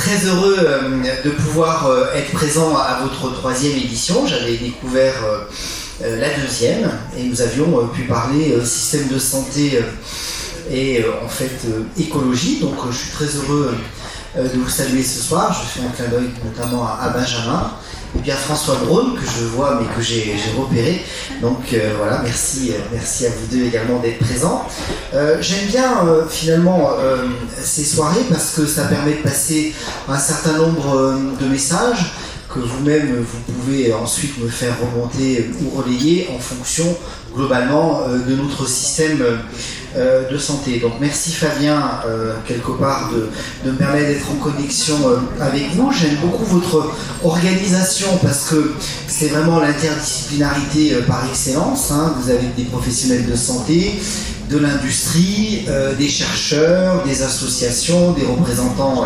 très heureux de pouvoir être présent à votre 3e édition. J'avais découvert la 2e et nous avions pu parler système de santé et en fait écologie. Donc je suis très heureux de vous saluer ce soir. Je fais un clin d'œil notamment à Benjamin et puis à François Braun que je vois mais que j'ai repéré. Donc voilà, merci à vous deux également d'être présents. J'aime bien finalement ces soirées parce que ça permet de passer un certain nombre de messages que vous-même vous pouvez ensuite me faire remonter ou relayer en fonction globalement de notre système de santé. Donc merci Fabien quelque part de me permettre d'être en connexion avec vous. J'aime beaucoup votre organisation parce que c'est vraiment l'interdisciplinarité par excellence, hein. Vous avez des professionnels de santé, de l'industrie, des chercheurs, des associations, des représentants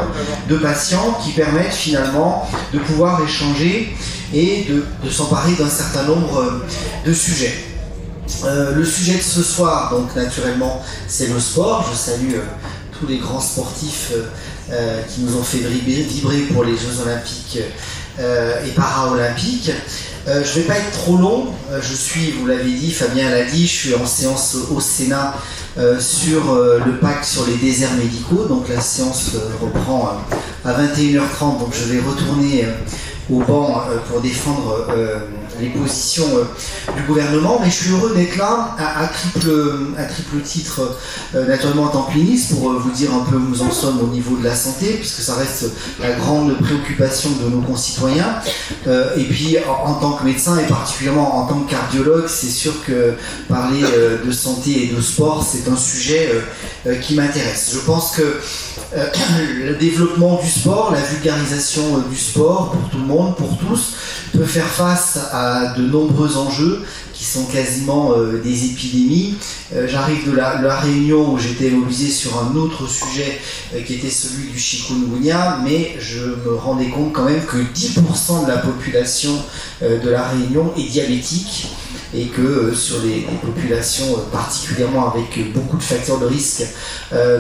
de patients qui permettent finalement de pouvoir échanger et de s'emparer d'un certain nombre de sujets. Le sujet de ce soir, donc naturellement, c'est le sport. Je salue tous les grands sportifs qui nous ont fait vibrer pour les Jeux Olympiques et Paralympiques. Je ne vais pas être trop long. Vous l'avez dit, Fabien l'a dit, je suis en séance au Sénat sur le pacte sur les déserts médicaux. Donc la séance reprend à 21h30. Donc je vais retourner au banc pour défendre les positions du gouvernement, mais je suis heureux d'être là à triple titre, naturellement en tant que ministre, pour vous dire un peu où nous en sommes au niveau de la santé, puisque ça reste la grande préoccupation de nos concitoyens. Et puis en tant que médecin et particulièrement en tant que cardiologue, c'est sûr que parler de santé et de sport, c'est un sujet qui m'intéresse. Je pense que le développement du sport, la vulgarisation du sport pour tout le monde, pour tous, peut faire face à de nombreux enjeux qui sont quasiment des épidémies. J'arrive de la Réunion où j'étais mobilisé sur un autre sujet qui était celui du chikungunya, mais je me rendais compte quand même que 10% de la population de la Réunion est diabétique et que sur les populations particulièrement avec beaucoup de facteurs de risque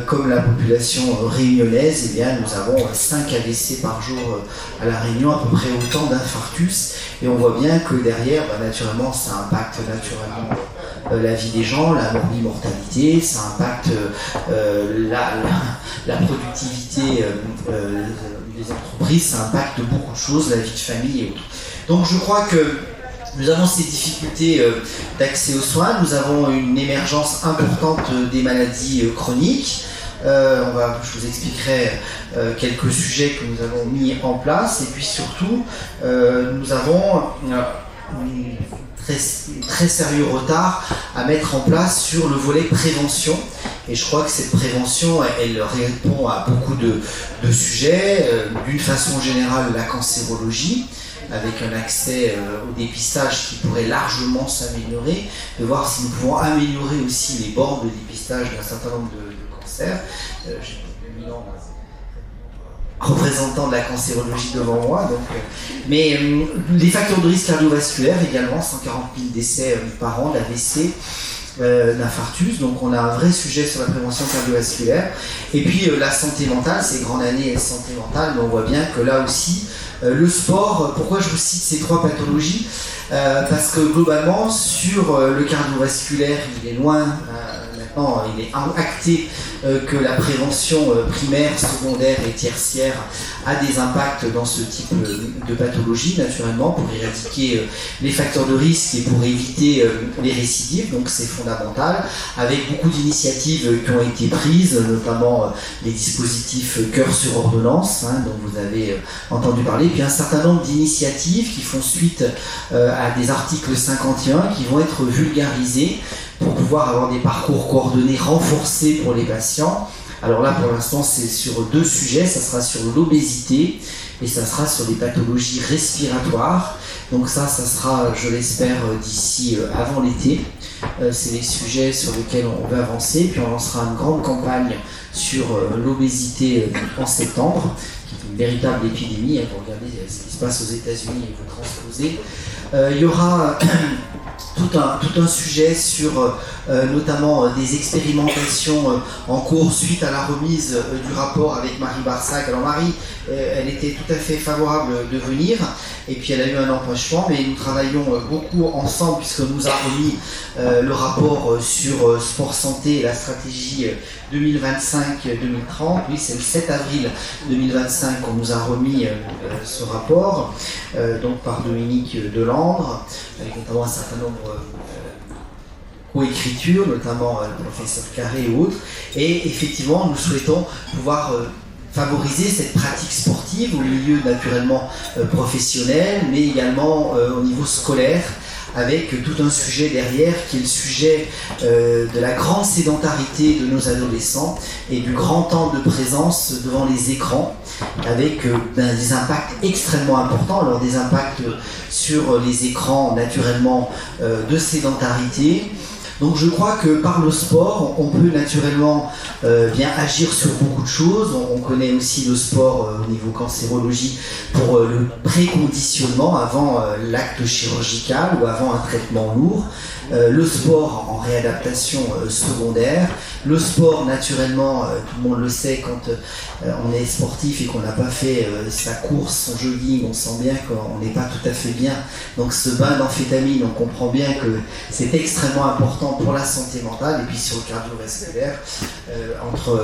comme la population réunionnaise, eh bien, nous avons 5 AVC par jour à la Réunion, à peu près autant d'infarctus, et on voit bien que derrière, naturellement, ça impacte naturellement la vie des gens, la mortalité, ça impacte la productivité des entreprises, ça impacte beaucoup de choses, la vie de famille et autres. Donc je crois que nous avons ces difficultés d'accès aux soins, nous avons une émergence importante des maladies chroniques. Je vous expliquerai quelques sujets que nous avons mis en place, et puis surtout nous avons un très sérieux retard à mettre en place sur le volet prévention. Et je crois que cette prévention, elle répond à beaucoup de sujets. D'une façon générale, la cancérologie, avec un accès au dépistage qui pourrait largement s'améliorer, de voir si nous pouvons améliorer aussi les bornes de dépistage d'un certain nombre de cancers. J'ai l'éminent représentant de la cancérologie devant moi. Mais les facteurs de risque cardiovasculaires également, 140 000 décès par an d'AVC, d'infarctus, donc on a un vrai sujet sur la prévention cardiovasculaire. Et puis la santé mentale, c'est grande année santé mentale, mais on voit bien que là aussi, le sport, pourquoi je vous cite ces 3 pathologies, parce que globalement, sur le cardiovasculaire, il est loin, maintenant il est acté que la prévention primaire, secondaire et tertiaire a des impacts dans ce type de pathologie, naturellement, pour éradiquer les facteurs de risque et pour éviter les récidives, donc c'est fondamental, avec beaucoup d'initiatives qui ont été prises, notamment les dispositifs cœur sur ordonnance, hein, dont vous avez entendu parler, puis un certain nombre d'initiatives qui font suite à des articles 51 qui vont être vulgarisés pour pouvoir avoir des parcours coordonnés renforcés pour les patients. Alors là, pour l'instant, c'est sur 2 sujets. Ça sera sur l'obésité et ça sera sur les pathologies respiratoires. Donc ça sera, je l'espère, d'ici avant l'été. C'est les sujets sur lesquels on va avancer. Puis on lancera une grande campagne sur l'obésité en septembre, qui est une véritable épidémie. Vous regardez ce qui se passe aux États-Unis et vous transposez. Il y aura tout un sujet sur notamment des expérimentations en cours suite à la remise du rapport avec Marie Barsac. Alors Marie, elle était tout à fait favorable de venir, et puis elle a eu un empêchement, mais nous travaillons beaucoup ensemble puisque nous a remis le rapport sur sport santé et la stratégie 2025-2030. Oui, c'est le 7 avril 2025 qu'on nous a remis ce rapport, donc par Dominique Delandre, avec notamment un certain nombre co-écritures, notamment le professeur Carré et autres. Et effectivement, nous souhaitons pouvoir favoriser cette pratique sportive au milieu naturellement professionnel, mais également au niveau scolaire, avec tout un sujet derrière qui est le sujet de la grande sédentarité de nos adolescents et du grand temps de présence devant les écrans, avec des impacts extrêmement importants. Alors des impacts sur les écrans naturellement de sédentarité. Donc je crois que par le sport, on peut naturellement bien agir sur beaucoup de choses. On connaît aussi le sport au niveau cancérologie pour le préconditionnement avant l'acte chirurgical ou avant un traitement lourd. Le sport en réadaptation secondaire, le sport naturellement, tout le monde le sait, quand on est sportif et qu'on n'a pas fait sa course, son jogging, on sent bien qu'on n'est pas tout à fait bien. Donc ce bain d'amphétamine, on comprend bien que c'est extrêmement important pour la santé mentale. Et puis sur le cardiovasculaire, entre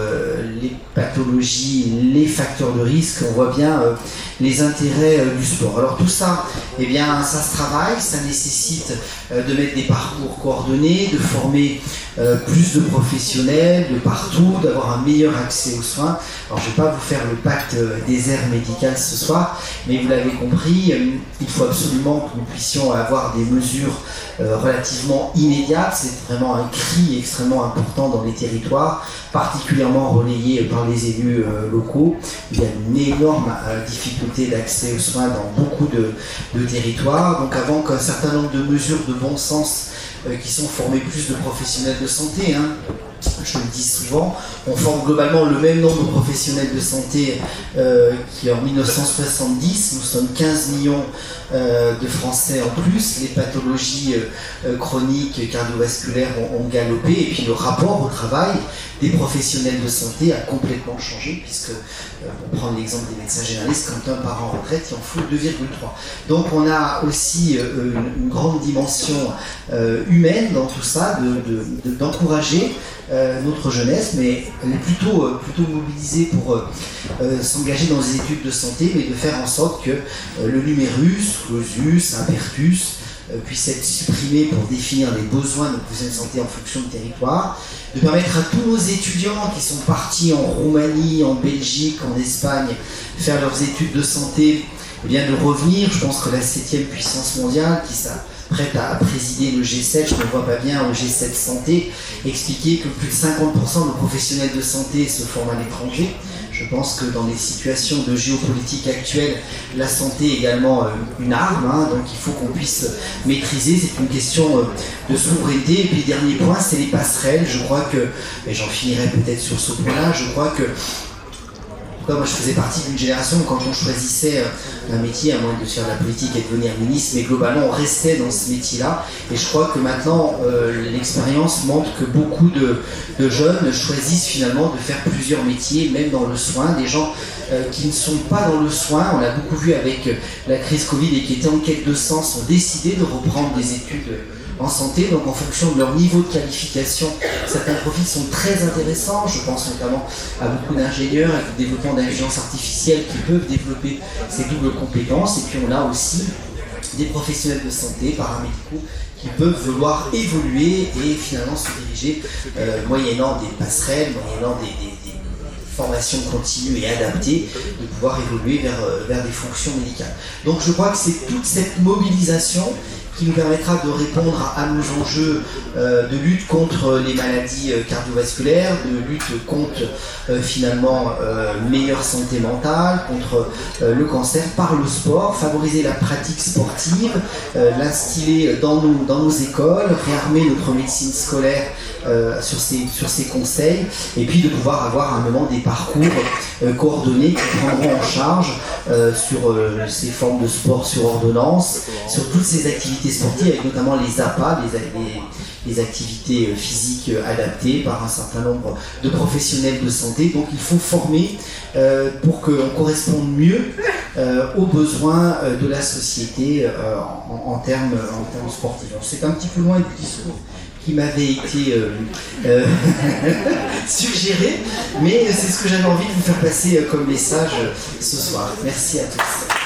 les pathologies, les facteurs de risque, on voit bien les intérêts du sport. Alors tout ça, eh bien, ça se travaille, ça nécessite de mettre des parcours coordonnés, de former plus de professionnels de partout, d'avoir un meilleur accès aux soins. Alors je ne vais pas vous faire le pacte des aires médicales ce soir, mais vous l'avez compris, il faut absolument que nous puissions avoir des mesures relativement immédiates. C'est vraiment un cri extrêmement important dans les territoires, particulièrement relayé par les élus locaux. Il y a une énorme difficulté d'accès aux soins dans beaucoup de territoires. Donc avant qu'un certain nombre de mesures de bon sens qui sont formées plus de professionnels de santé, je le dis souvent, on forme globalement le même nombre de professionnels de santé qu'en 1970. Nous sommes 15 millions de Français en plus. Les pathologies chroniques, cardiovasculaires ont galopé, et puis le rapport au travail des professionnels de santé a complètement changé, puisque, pour prendre l'exemple des médecins généralistes, quand un part en retraite, il en faut 2,3. Donc on a aussi une grande dimension humaine dans tout ça, d'encourager notre jeunesse, mais elle est plutôt mobilisée pour s'engager dans des études de santé, mais de faire en sorte que le numérus, clausus, impertus puisse être supprimé pour définir les besoins de professionnels de santé en fonction du territoire, de permettre à tous nos étudiants qui sont partis en Roumanie, en Belgique, en Espagne, faire leurs études de santé, eh bien de revenir. Je pense que la 7e puissance mondiale qui s'apprête à présider le G7, je ne vois pas bien au G7 santé, expliquer que plus de 50% de professionnels de santé se forment à l'étranger. Je pense que dans les situations de géopolitique actuelles, la santé est également une arme, donc il faut qu'on puisse maîtriser. C'est une question de souveraineté. Et puis dernier point, c'est les passerelles. Je crois que, et j'en finirai peut-être sur ce point-là, je crois que moi je faisais partie d'une génération où quand on choisissait un métier, à moins de faire de la politique et de devenir ministre, mais globalement on restait dans ce métier-là. Et je crois que maintenant l'expérience montre que beaucoup de jeunes choisissent finalement de faire plusieurs métiers, même dans le soin. Des gens qui ne sont pas dans le soin, on l'a beaucoup vu avec la crise Covid et qui étaient en quête de sens, ont décidé de reprendre des études en santé. Donc en fonction de leur niveau de qualification, certains profils sont très intéressants. Je pense notamment à beaucoup d'ingénieurs avec le développement d'intelligence artificielle qui peuvent développer ces doubles compétences. Et puis on a aussi des professionnels de santé, paramédicaux, qui peuvent vouloir évoluer et finalement se diriger moyennant des passerelles, moyennant des formation continue et adaptée, de pouvoir évoluer vers des fonctions médicales. Donc je crois que c'est toute cette mobilisation qui nous permettra de répondre à nos enjeux de lutte contre les maladies cardiovasculaires, de lutte contre finalement meilleure santé mentale, contre le cancer par le sport, favoriser la pratique sportive, l'instiller dans nos écoles, réarmer notre médecine scolaire sur ces conseils, et puis de pouvoir avoir à un moment des parcours coordonnés qui prendront en charge sur ces formes de sport sur ordonnance, sur toutes ces activités sportives, avec notamment les APA, les activités physiques adaptées par un certain nombre de professionnels de santé. Donc il faut former pour qu'on corresponde mieux aux besoins de la société en termes sportifs. Alors, c'est un petit peu loin du discours qui m'avait été suggéré, mais c'est ce que j'avais envie de vous faire passer comme message ce soir. Merci à tous.